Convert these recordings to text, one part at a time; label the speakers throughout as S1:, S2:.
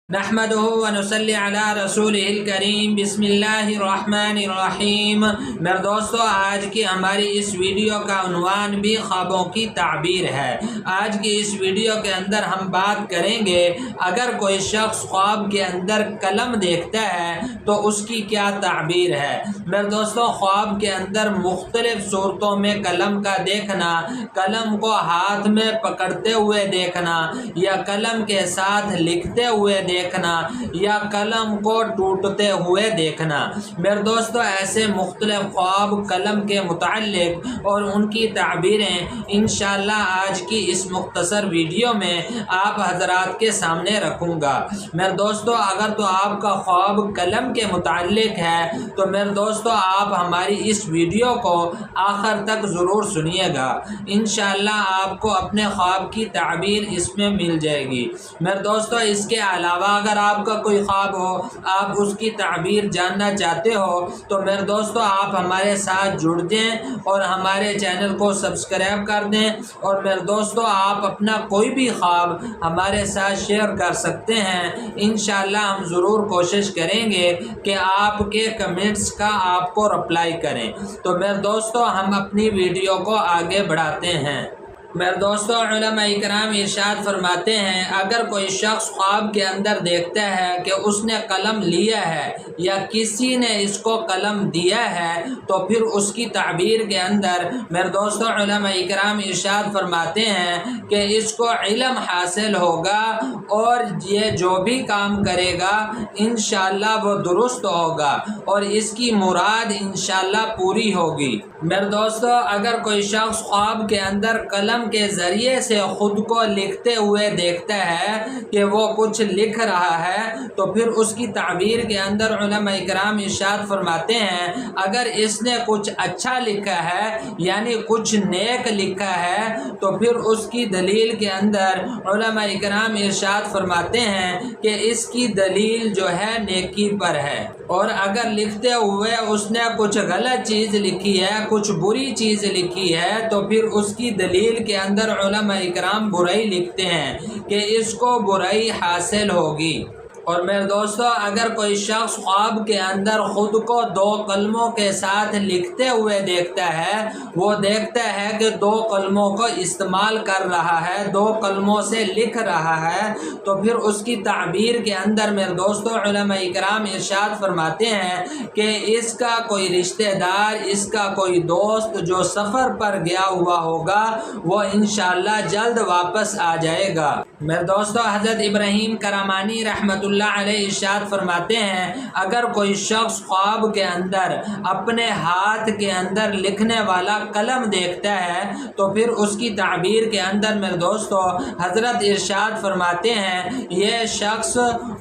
S1: نحمدہ و نصلی علی رسولہ الکریم بسم اللہ الرحمن الرحیم۔ میرے دوستو، آج کی ہماری اس ویڈیو کا عنوان بھی خوابوں کی تعبیر ہے۔ آج کی اس ویڈیو کے اندر ہم بات کریں گے اگر کوئی شخص خواب کے اندر قلم دیکھتا ہے تو اس کی کیا تعبیر ہے۔ میرے دوستو، خواب کے اندر مختلف صورتوں میں قلم کا دیکھنا، قلم کو ہاتھ میں پکڑتے ہوئے دیکھنا یا قلم کے ساتھ لکھتے ہوئے دیکھنا یا قلم کو ٹوٹتے ہوئے دیکھنا۔ میرے دوستو، ایسے مختلف خواب قلم کے متعلق اور ان کی تعبیریں انشاءاللہ آج کی اس مختصر ویڈیو میں آپ حضرات کے سامنے رکھوں گا۔ میرے دوستو، اگر تو آپ کا خواب قلم کے متعلق ہے تو میرے دوستو آپ ہماری اس ویڈیو کو آخر تک ضرور سنیے گا۔ انشاءاللہ آپ کو اپنے خواب کی تعبیر اس میں مل جائے گی۔ میرے دوستو، اس کے علاوہ اگر آپ کا کوئی خواب ہو، آپ اس کی تعبیر جاننا چاہتے ہو تو میرے دوستو آپ ہمارے ساتھ جڑ جائیں اور ہمارے چینل کو سبسکرائب کر دیں، اور میرے دوستو آپ اپنا کوئی بھی خواب ہمارے ساتھ شیئر کر سکتے ہیں۔ انشاءاللہ ہم ضرور کوشش کریں گے کہ آپ کے کمنٹس کا آپ کو رپلائی کریں۔ تو میرے دوستو ہم اپنی ویڈیو کو آگے بڑھاتے ہیں۔ میرے دوستو، علماء اکرام ارشاد فرماتے ہیں اگر کوئی شخص خواب کے اندر دیکھتا ہے کہ اس نے قلم لیا ہے یا کسی نے اس کو قلم دیا ہے تو پھر اس کی تعبیر کے اندر میرے دوستو علماء اکرام ارشاد فرماتے ہیں کہ اس کو علم حاصل ہوگا اور یہ جو بھی کام کرے گا انشاءاللہ وہ درست ہوگا اور اس کی مراد انشاءاللہ پوری ہوگی۔ میرے دوستو، اگر کوئی شخص خواب کے اندر قلم کے ذریعے سے خود کو لکھتے ہوئے دیکھتا ہے کہ وہ کچھ لکھ رہا ہے تو پھر اس کی تعبیر کے اندر علماء اکرام ارشاد فرماتے ہیں اگر اس نے کچھ اچھا لکھا ہے یعنی کچھ نیک لکھا ہے تو پھر اس کی دلیل کے اندر علماء اکرام ارشاد فرماتے ہیں کہ اس کی دلیل جو ہے نیکی پر ہے، اور اگر لکھتے ہوئے اس نے کچھ غلط چیز لکھی ہے، کچھ بری چیز لکھی ہے تو پھر اس کی دلیل کے اندر علماء اکرام برائی لکھتے ہیں کہ اس کو برائی حاصل ہوگی۔ اور میرے دوستو، اگر کوئی شخص خواب کے اندر خود کو دو قلموں کے ساتھ لکھتے ہوئے دیکھتا ہے، وہ دیکھتا ہے کہ دو قلموں کو استعمال کر رہا ہے، دو قلموں سے لکھ رہا ہے، تو پھر اس کی تعبیر کے اندر میرے دوستو علماء اکرام ارشاد فرماتے ہیں کہ اس کا کوئی رشتہ دار، اس کا کوئی دوست جو سفر پر گیا ہوا ہوگا وہ انشاءاللہ جلد واپس آ جائے گا۔ میرے دوستو، حضرت ابراہیم کرامانی رحمۃ اللہ علیہ ارشاد فرماتے ہیں اگر کوئی شخص خواب کے اندر اپنے ہاتھ کے اندر لکھنے والا قلم دیکھتا ہے تو پھر اس کی تعبیر کے اندر میرے دوستو حضرت ارشاد فرماتے ہیں یہ شخص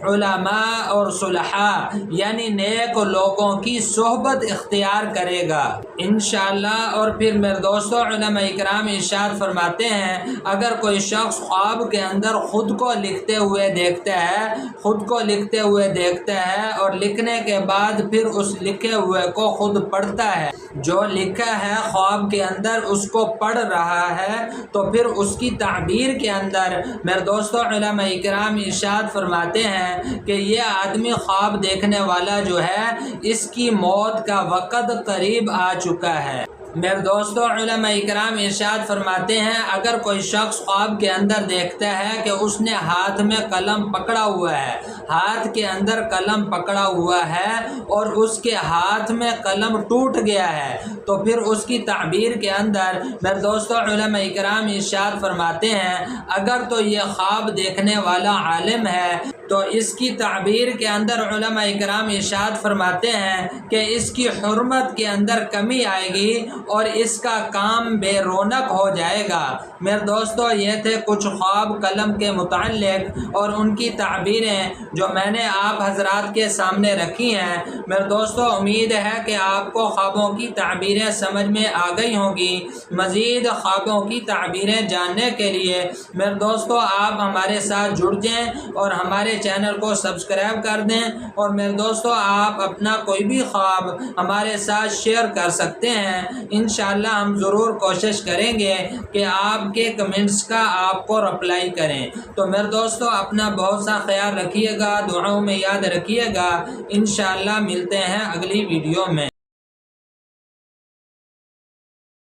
S1: علماء اور صلحاء یعنی نیک لوگوں کی صحبت اختیار کرے گا انشاءاللہ۔ اور پھر میرے دوستو علماء اکرام ارشاد فرماتے ہیں اگر کوئی شخص خواب کے اندر خود کو لکھتے ہوئے دیکھتا ہے، خود کو لکھتے ہوئے دیکھتا ہے اور لکھنے کے بعد پھر اس لکھے ہوئے کو خود پڑھتا ہے، جو لکھا ہے خواب کے اندر اس کو پڑھ رہا ہے، تو پھر اس کی تعبیر کے اندر میرے دوستو علماء اکرام ارشاد فرماتے ہیں کہ یہ آدمی خواب دیکھنے والا جو ہے اس کی موت کا وقت قریب آ چکا ہے۔ میرے دوستو علماء اکرام ارشاد فرماتے ہیں اگر کوئی شخص خواب کے اندر دیکھتا ہے کہ اس نے ہاتھ میں قلم پکڑا ہوا ہے، ہاتھ کے اندر قلم پکڑا ہوا ہے اور اس کے ہاتھ میں قلم ٹوٹ گیا ہے تو پھر اس کی تعبیر کے اندر میرے دوستو علماء اکرام ارشاد فرماتے ہیں اگر تو یہ خواب دیکھنے والا عالم ہے تو اس کی تعبیر کے اندر علماء اکرام ارشاد فرماتے ہیں کہ اس کی حرمت کے اندر کمی آئے گی اور اس کا کام بے رونق ہو جائے گا۔ میرے دوستو، یہ تھے کچھ خواب قلم کے متعلق اور ان کی تعبیریں جو میں نے آپ حضرات کے سامنے رکھی ہیں۔ میرے دوستو، امید ہے کہ آپ کو خوابوں کی تعبیریں سمجھ میں آ گئی ہوں گی۔ مزید خوابوں کی تعبیریں جاننے کے لیے میرے دوستو آپ ہمارے ساتھ جڑ جائیں اور ہمارے ہمارے چینل کو سبسکرائب کر دیں، اور میرے دوستو آپ اپنا کوئی بھی خواب ہمارے ساتھ شیئر کر سکتے ہیں۔ انشاءاللہ ہم ضرور کوشش کریں گے کہ آپ کے کمنٹس کا آپ کو رپلائی کریں۔ تو میرے دوستو اپنا بہت سا خیال رکھیے گا، دعاؤں میں یاد رکھیے گا۔ انشاءاللہ ملتے ہیں اگلی ویڈیو میں۔